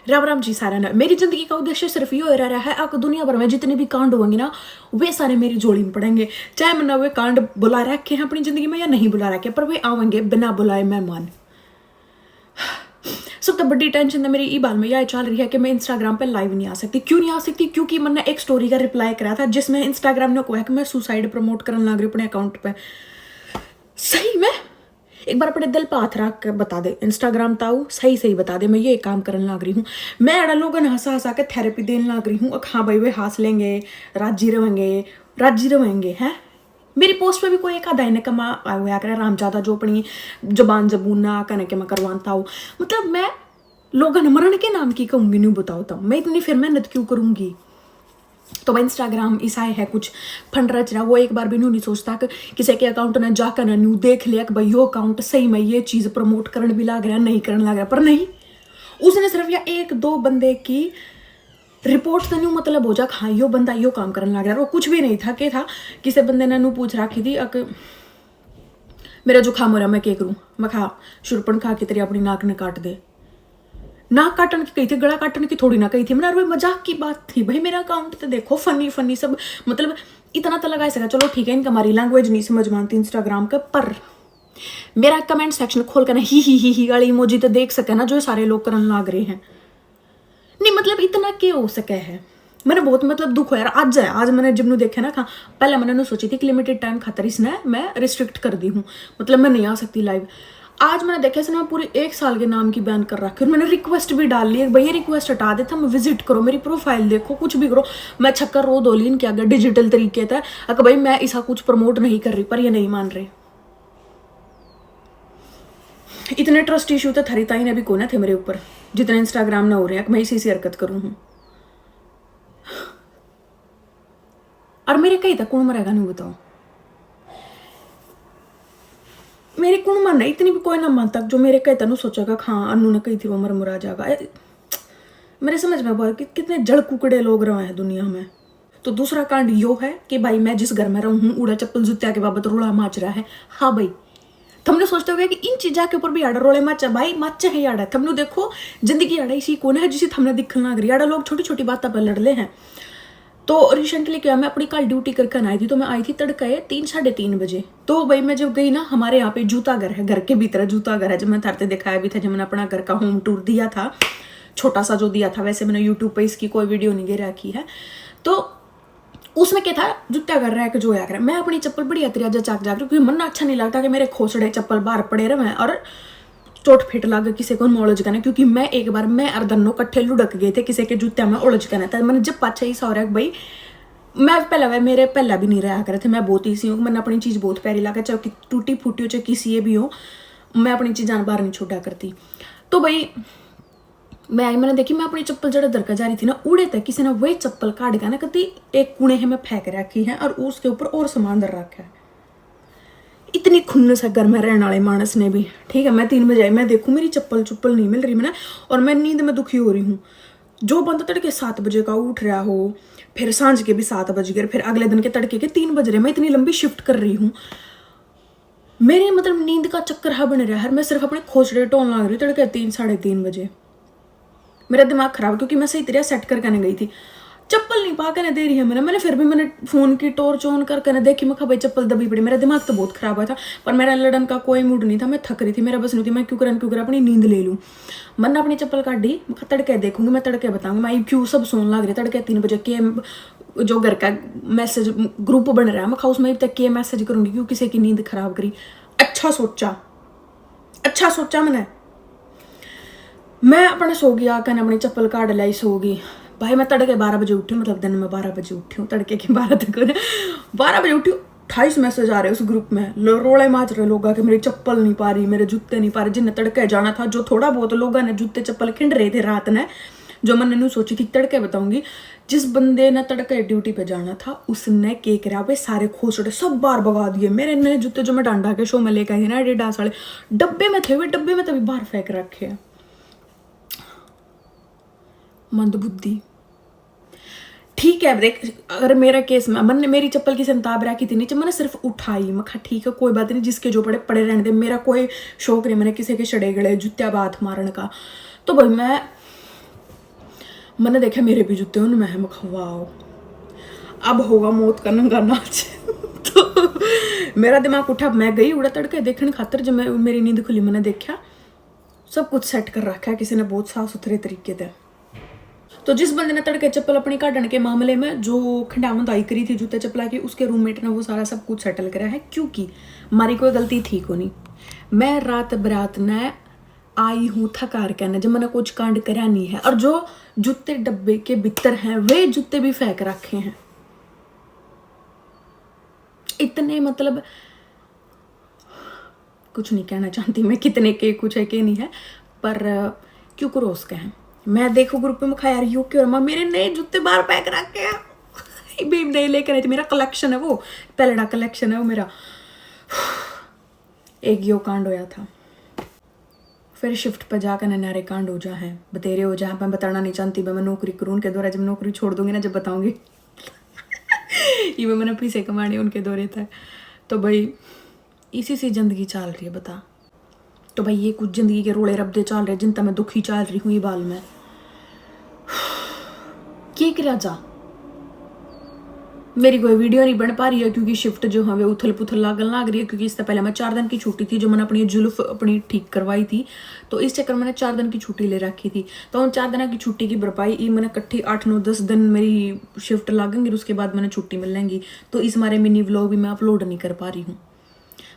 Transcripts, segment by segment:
राम राम जी सारा ना। मेरी जिंदगी का उद्देश्य सिर्फ ये हो रहा है कि दुनिया भर में जितने भी कांड होंगे ना वे सारे मेरी जोड़ी में पड़ेंगे। चाहे मैंने वे कांड बुला रखे हैं अपनी जिंदगी में या नहीं बुला रखे, पर वे आवेंगे बिना बुलाए मेहमान। सबसे बड़ी टेंशन तो मेरी ई बाल में यह चल रही है कि मैं इंस्टाग्राम पे लाइव नहीं आ सकती। क्यों नहीं आ सकती? क्योंकि मैंने एक स्टोरी का रिप्लाई करा था जिसमें इंस्टाग्राम ने कहा कि मैं सुसाइड प्रमोट करने लग रही अपने अकाउंट पे। सही में एक बार अपने दिल पर हाथ रख के बता दे इंस्टाग्राम ताऊ, सही सही बता दे मैं ये काम करने लग रही हूँ। मैं अड़ा लोगों ने हंसा हंसा के थेरेपी देने लग रही हूँ। हाँ भाई वे हंस लेंगे, राजी रहेंगे हैं। मेरी पोस्ट पे भी कोई एक आधा इन्हें कमा हुआ करे रामजादा जो अपनी जबान जबूना कहने के मैं करवाता हूँ। मतलब मैं लोगों ने मरण के नाम की कहूँगी, नहीं बताओ तब मैं इतनी फिर मेहनत क्यों करूँगी। तो भाई इंस्टाग्राम ऐसा है कुछ फंड रच रहा, वो एक बार भी नहीं सोचता कि किसी के अकाउंट ने जाकर न्यू देख लिया कि भाई यो अकाउंट सही में ये चीज़ प्रमोट करने भी लग रहा है, नहीं करने लग रहा। पर नहीं, उसने सिर्फ या एक दो बंदे की रिपोर्ट तो नहीं मतलब हो जा हाँ यो बंदा यो काम करने लग रहा है। वो कुछ भी नहीं था कि था किसी बंदे ने पूछ रखी थी मेरा जुकाम हो रहा मैं क्या करूँ। मैं खा शुरपन खा के तेरी अपनी नाक ने काट दे। नाक काटने की कही थी, गला काटने की थोड़ी ना कही थी। मैंने मजाक की बात थी भाई। मेरा अकाउंट तो देखो फनी सब मतलब इतना तो लगा सका। चलो ठीक है इनका हमारी लैंग्वेज नहीं समझ मानती इंस्टाग्राम का, पर मेरा कमेंट सेक्शन खोल कर ना ही वाली इमोजी तो देख सके ना जो सारे लोग करने लग रहे हैं। नहीं मतलब इतना क्या हो सके है। मैंने बहुत मतलब दुख हो यार। आज मैंने जब नु देखे ना खा पहले मैंने सोची थी कि लिमिटेड टाइम खातर इसने मैं रिस्ट्रिक्ट कर दी हूँ, मतलब मैं नहीं आ सकती लाइव। आज मैंने देखा इसने पूरी 1 साल के नाम की बैन कर रखी और मैंने रिक्वेस्ट भी डाल ली भैया रिक्वेस्ट हटा देता, मैं विजिट करो मेरी प्रोफाइल देखो कुछ भी करो। मैं छक्कर रो दोलीन क्या गया डिजिटल तरीके था अगर भाई मैं ऐसा कुछ प्रमोट नहीं कर रही, पर ये नहीं मान रहे। इतने ट्रस्ट इशू तो थरी ताई ने भी कोना थे मेरे ऊपर जितने इंस्टाग्राम ना हो रहे हैं मैं इसी से हरकत करूँ हूँ। और मेरे कहीं तक कौन मरेगा नहीं बताओ। मेरी कौन मानना इतनी भी कोई ना मानता जो मेरे कहता नहीं सोचेगा हाँ अनु ने कही थी वो मरा जाएगा। मेरे समझ में बहुत कि कितने जड़ कुकड़े लोग रहे हैं दुनिया में। तो दूसरा कांड यो है कि भाई मैं जिस घर में रहूँ हूँ उड़ा चप्पल जुत्या के बाबत रोड़ा माच रहा है। हाँ भाई तुमने सोचते हो कि इन चीजा के ऊपर भी आड़ा रोड़े माचा भाई माचा है याड़ा। तुमने देखो जिंदगी आड़ा इसी कोने है जिसे हमने दिखना लग रही आड़ा लोग छोटी छोटी बातों पर लड़ ले हैं। तो रिसेंटली क्या मैं अपनी कल ड्यूटी करके आई थी तो मैं आई थी तड़के 3 साढ़े 3 बजे। तो भाई मैं जब गई ना हमारे यहाँ पे जूता घर है, घर के भीतर जूता घर है। जब मैं थारते दिखाया भी था जब मैंने अपना घर का होम टूर दिया था छोटा सा जो दिया था, वैसे मैंने यूट्यूब पे इसकी कोई वीडियो नहीं दे रखी है। तो उसमें क्या था जूता कर रहा है कि जो या कर मैं अपनी चप्पल बड़ी अतरिया चाक जाकर क्योंकि मन अच्छा नहीं लगता कि मेरे खोसड़े चप्पल बाहर पड़े रहे और चोट फिट लग किसी को उलझ करना। क्योंकि मैं एक बार मैं और दोनों कट्ठे लुढ़क गए थे किसी के जूते में उलझ करना था। मैंने जब पाछा ही सा हो रहा है भाई मैं पहला मेरे पहला भी नहीं रहा करे थे। मैं बहुत ईसी हूँ, मैंने अपनी चीज़ बहुत प्यारी लगा चाहे टूटी फूटी हो चाहे किसी ये भी हो, मैं अपनी चीज़ बाहर नहीं छोड़ा करती। तो भाई मैं आई मैंने देखी मैं अपनी चप्पल जरा दरका जा रही थी ना उड़े तक किसी ने वही चप्पल काट गया ना कभी एक कूड़े है मैं फेंक रखी है और उसके ऊपर और सामान दर रखा है। इतनी खुन्नस है घर में रहने वाले मानस ने भी। ठीक है मैं 3 बजे आई मैं देखूँ मेरी चप्पल नहीं मिल रही मैंने और मैं नींद में दुखी हो रही हूँ। जो बंदा तड़के 7 बजे का उठ रहा हो फिर सांझ के भी 7 बज गए फिर अगले दिन के तड़के के 3 बज रहे मैं इतनी लंबी शिफ्ट कर रही हूँ। मेरे मतलब नींद का चक्कर हा बन रहा है। मैं सिर्फ अपने खोसड़े टोन लग रही तड़के 3 साढ़े 3 बजे। मेरा दिमाग खराब क्योंकि मैं सही तरह सेट करके नहीं गई थी। चप्पल नहीं पा कर दे रही है मैंने फिर भी मैंने फोन की टॉर्च ऑन करके देखी मैं भाई चप्पल दबी पड़ी। मेरा दिमाग तो बहुत खराब हुआ था पर मेरा लड़न का कोई मूड नहीं था। मैं थक रही थी मेरा बस नहीं थी मैं क्यों कर अपनी नींद ले लूँ। मैंने अपनी चप्पल काटी तड़के देखूंगी मैं तड़के बताऊंगी मैं क्यों सब सोन लग रही तड़के 3 बजे के जो घर का मैसेज ग्रुप बन रहा है मैं उसमें तक के मैसेज करूंगी क्यों किसी की नींद खराब करी। अच्छा सोचा मैं अपने सो गया कहने अपनी चप्पल काट लाई सो गई। भाई मैं तड़के 12 बजे उठी मतलब दिन में 12 बजे उठी हूँ तड़के के 12 तक 12 बजे उठी हूँ। 28 मैसेज आ रहे उस ग्रुप में रोड़े माच रहे लोग कि मेरी चप्पल नहीं पा रही मेरे जूते नहीं पा रहे। जिन्हें तड़के जाना था जो थोड़ा बहुत लोगों ने जूते चप्पल खिंड रहे थे रात ने जो मैंने नहीं सोची थी तड़के बताऊंगी। जिस बंदे ने तड़के ड्यूटी पे जाना था उसने के करा वे सारे खोसड़े सब बाहर भगा दिए। मेरे नए जूते जो मैं डांडा के शो में लेकर आई ना एडिडास वाले डब्बे में थे वे डब्बे में तभी बाहर फेंक रखे हैं। मंदबुद्धि ठीक है देख अगर मेरा केस में मैंने मेरी चप्पल की संताब रखी थी नीचे मैंने सिर्फ उठाई मैं कहा ठीक है कोई बात नहीं जिसके जो पड़े पड़े रहने दे मेरा कोई शौक नहीं मैंने किसी के छड़े गड़े जूत्या बात मारने का। तो भाई मैं मैंने देखा मेरे भी जूते उनमें है, मैं वाओ अब होगा मौत का नंगा नाच। तो मेरा दिमाग उठा, मैं गई उड़ा तड़के देखने खातर। जब मैं मेरी नींद खुली मैंने देखा सब कुछ सेट कर रखा है किसी ने बहुत साफ सुथरे तरीके से। तो जिस बंदे ने तड़के चप्पल अपनी काटने के मामले में जो खंडामंदाई करी थी जूते चप्पला की, उसके रूममेट ने वो सारा सब कुछ सेटल करा है, क्योंकि हमारी कोई गलती थी को नहीं। मैं रात बरात ने आई हूँ थकार कहने जब मैंने कुछ कांड करा नहीं है। और जो जूते डब्बे के भीतर हैं वे जूते भी फेंक रखे हैं। इतने मतलब कुछ नहीं कहना चाहती मैं कितने के कुछ है के नहीं है, पर क्यों क्रोस के हैं। मैं देखो ग्रुप में खा यार यू क्यों माँ मेरे नए जूते बाहर पैक रखे हैं। भी नए लेकर आई थी, मेरा कलेक्शन है वो, पहला कलेक्शन है वो मेरा। एक यो कांड होया था, फिर शिफ्ट पर जाकर नारे कांड हो जा है बतेरे हो जा। मैं बताना नहीं चाहती, मैं नौकरी करूँ उनके दौरे, जब नौकरी छोड़ दूंगी ना जब बताऊंगी। ये मैंने पैसे कमाने उनके दौरे था। तो भाई इसी से जिंदगी चल रही है बता। तो भाई ये कुछ जिंदगी के रोड़े रबदे चल रहे जिनता मैं दुखी चल रही हूँ ये बाल में। क्या करा जा, मेरी कोई वीडियो नहीं बन पा रही है क्योंकि शिफ्ट जो है उथल पुथल लागल लाग रही है। क्योंकि इससे पहले मैं 4 दिन की छुट्टी थी जो मैंने अपनी जुल्फ अपनी ठीक करवाई थी, तो इस चक्कर मैंने 4 दिन की छुट्टी ले रखी थी। तो उन 4 दिन की छुट्टी की भरपाई ये मैंने इकट्ठी 8 9 10 दिन मेरी शिफ्ट लागेंगी, उसके बाद मैंने छुट्टी मिल लेंगी। तो इस मारे मिनी व्लॉग भी मैं अपलोड नहीं कर पा रही हूँ।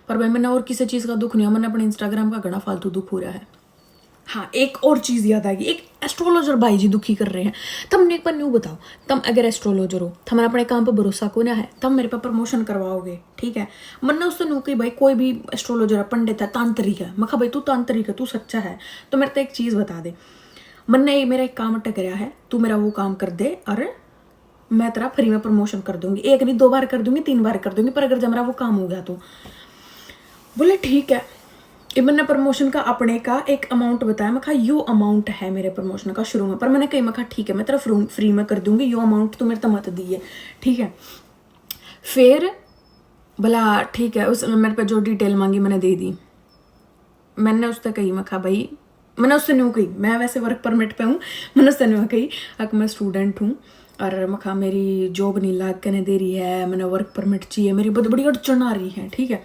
पर भाई मैंने और किसी चीज़ का दुख नहीं है, मैंने अपने इंस्टाग्राम का घना फालतू दुख हो रहा है। हाँ एक और चीज़ याद आएगी, एक एस्ट्रोलॉजर भाई जी दुखी कर रहे हैं। तुमने एक बार न्यू बताओ, तुम अगर एस्ट्रोलॉजर हो तुम अपने काम पर भरोसा को ना है, तुम मेरे पे प्रमोशन करवाओगे ठीक है। मन्ना उससे न्यू कि भाई कोई भी एस्ट्रोलॉजर है पंडित है तांत्रिक है, मैं कहा भाई तू तांत्रिक है तू सच्चा है तो मेरे तो एक चीज़ बता दे। मन्ना ये मेरा एक काम अटक रहा है, तू मेरा वो काम कर दे और मैं तेरा फ्री में प्रमोशन कर दूंगी। एक नहीं 2 बार कर दूंगी 3 बार कर दूंगी, पर अगर जब मेरा वो काम हो गया तो बोले ठीक है। मैंने प्रमोशन का अपने का एक अमाउंट बताया, मैं कहा यो अमाउंट है मेरे प्रमोशन का शुरू में, पर मैंने कही मैं कहा ठीक है मैं तेरा फ्री में कर दूंगी, यो अमाउंट तो मेरे तो मत दी है ठीक है। फिर भला ठीक है उसने मेरे पे जो डिटेल मांगी मैंने दे दी। मैंने उससे कही मैं कहा भाई मैंने उससे न्यू कही मैं वैसे वर्क परमिट पे हूँ, मैंने उससे न्यू कही अगर मैं स्टूडेंट हूँ और मैं कहा मेरी जॉब नहीं लाग करने दे रही है, मैंने वर्क परमिट चाहिए, मेरी बहुत बड़ी अड़चन आ रही है ठीक है।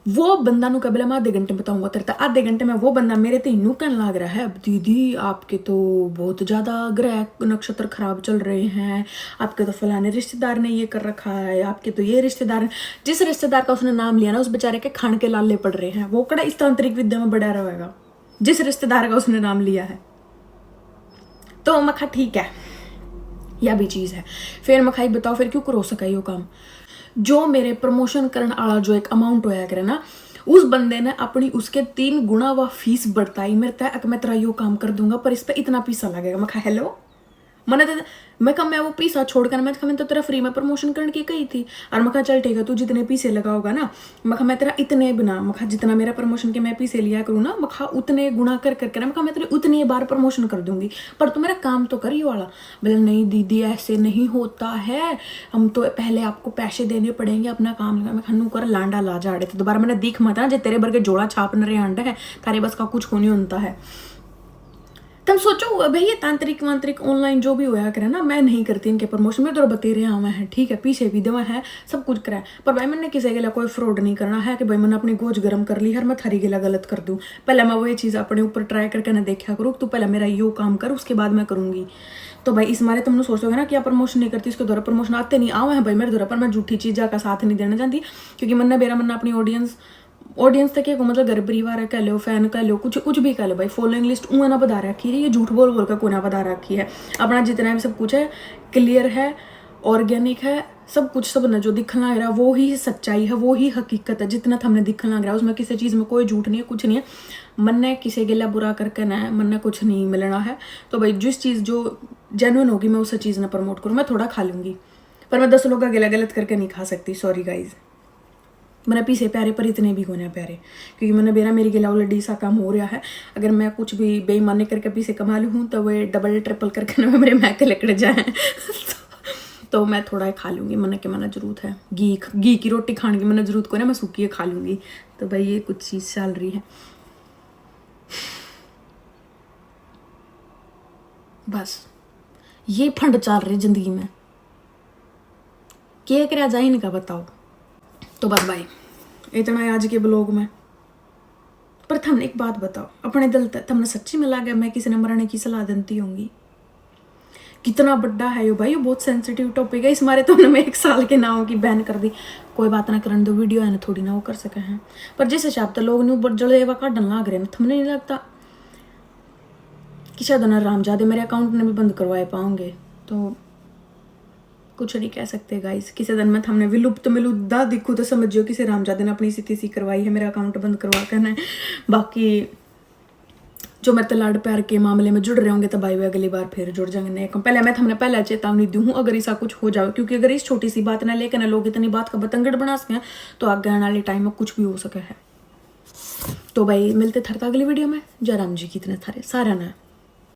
वो बंदा नु कबले मैं आधे घंटे बताऊंगा तेरे, आधे घंटे में वो बंदा मेरे तो यूं कहने लग रहा है दीदी आपके तो बहुत ज़्यादा ग्रह नक्षत्र खराब चल रहे हैं, आपके तो फलाने रिश्तेदार ने ये कर रखा है, आपके तो ये रिश्तेदार, जिस रिश्तेदार का उसने नाम लिया ना उस बेचारे के खान के लाले पड़ रहे हैं। वो कड़ा इस तांत्रिक विद्या में बढ़ा रहेगा जिस रिश्तेदार का उसने नाम लिया है। तो मैं कहा ठीक है यह भी चीज़ है। फिर मैं खाई बताओ फिर क्यों करो सका यो काम। जो मेरे प्रमोशन करने वाला जो एक अमाउंट होया करे ना उस बंदे ने अपनी उसके 3 गुना वह फीस बढ़ताई मेरे तय अगर मैं तेरा यो काम कर दूंगा पर इस पे इतना पैसा लगेगा। मैं कहा हेलो मैंने मैं कहा मैं वो पैसा छोड़कर मैं तो तेरा फ्री में प्रमोशन करने की कही थी। और मैं कहा चल ठीक है तू जितने पैसे लगाओगा ना मैं कहा मैं तेरा इतने बिना मैं कहा जितना मेरा प्रमोशन के मैं पैसे लिया करूँ ना मैं कहा उतने गुना कर करके मैं कहा मैं तेरे उतनी बार प्रमोशन कर दूंगी, पर तू मेरा काम तो करी वाला। बोले नहीं दीदी ऐसे नहीं होता है, हम तो पहले आपको पैसे देने पड़ेंगे अपना काम लगा। मैं कहा नू कर लांडा ला जाड़े तो दोबारा मैंने दिख मत ना जो तेरे बरगे जोड़ा छापने रहे अंडा है तारे बस का कुछ नहीं होता है। तुम सोचो भाई ये तांत्रिक वांत्रिक ऑनलाइन जो भी होया करे ना मैं नहीं करती इनके प्रमोशन में, तो बतेरे आवे हैं ठीक है पीछे भी देवा है सब कुछ करा है, पर भाई मैंने किसी के लिए कोई फ्रॉड नहीं करना है कि भाई मैंने अपनी गोज गर्म कर ली हर मैं थारी के लिए गलत कर दूँ। पहले मैं वही चीज़ अपने ऊपर ट्राई करके ना देखा करूँ तो पहले मेरा यो काम कर उसके बाद मैं करूँगी। तो भाई इस मारे तुमने सोचोगे ना कि आप प्रमोशन नहीं करती उसके द्वारा प्रमोशन आते नहीं आवे हैं भाई मेरे द्वारा, पर मैं झूठी चीज़ का साथ नहीं देना चाहती क्योंकि मन्ना बेरा मन्ना अपनी ऑडियंस तक एक मतलब घर परिवार कह लो फैन कह लो कुछ भी कह लो भाई फॉलोइंग लिस्ट ऊँ ना बता रखी है, ये झूठ बोल बोल कर को ना बता रखी है। अपना जितना भी सब कुछ है क्लियर है ऑर्गेनिक है सब कुछ, सब ना जो दिखना लग रहा है वो ही सच्चाई है वो ही हकीकत है। जितना हमने दिखना लग रहा है उसमें किसी चीज़ में कोई झूठ नहीं है कुछ नहीं है। मन ने किसी गिला बुरा करके ना मन ने कुछ नहीं मिलना है। तो भाई जिस चीज़ जो जेन्युइन होगी मैं उस चीज़ ने प्रमोट करूँ। मैं थोड़ा खा लूँगी पर मैं 10 लोग का गिला गलत करके नहीं खा सकती, सॉरी गाइज। मैंने पीछे प्यारे पर इतने भी होने प्यारे क्योंकि मैंने बेरा मेरी गिला ऑलरेडी सा काम हो रहा है। अगर मैं कुछ भी बेईमानी करके पीछे कमा लूँ तो वे डबल ट्रिपल करके ना मेरे मैके लकड़ जाए तो मैं थोड़ा खा लूँगी। मैंने क्या मैंने जरूरत है घी की रोटी खाने की मैंने जरूरत को ना मैं सूखी खा लूँगी। तो भाई ये कुछ चीज़ चल रही है बस। ये फंड चल रही जिंदगी में, क्या करा जाए इनका बताओ। तो बस भाई इतना है आज के ब्लॉग में। पर थमने एक बात बताओ, अपने दिल तक थमने सच्ची में लगा मैं किसी ने मरने की सलाह देती होंगी? कितना बड़ा है यो भाई, ये बहुत सेंसिटिव टॉपिक है। इस मारे तो हमने 1 साल के नाव की बैन कर दी। कोई बात ना करने दो, वीडियो है ना थोड़ी ना वो कर सके हैं। पर जिस हिसाब से लोग न्यू जलेवा काटन लाग रहे हैं, थमने नहीं लगता कि शायद ना रामजादे मेरे अकाउंट ने भी बंद करवाए पाओगे? तो कुछ नहीं कह सकते गाइस। किसी दिन में हमने विलुप्त मिलुदा दिखू तो समझियो किसी रामजादे ने अपनी स्थिति सी करवाई है, मेरा अकाउंट बंद करवा कर है। बाकी जो मेरे लाड प्यार के मामले में जुड़ रहे होंगे तो भाई वे अगली बार फिर जुड़ जाएंगे नए। पहले मैं हमने पहले चेतावनी दी हूँ अगर ऐसा कुछ हो जाए, क्योंकि अगर इस छोटी सी बात ना लेकर लोग इतनी बात का बतंगड़ बना सकें तो आगे आने वाले टाइम में कुछ भी हो सके है। तो भाई मिलते थे अगली वीडियो में। जयराम जी की इतने थारे सारे ना।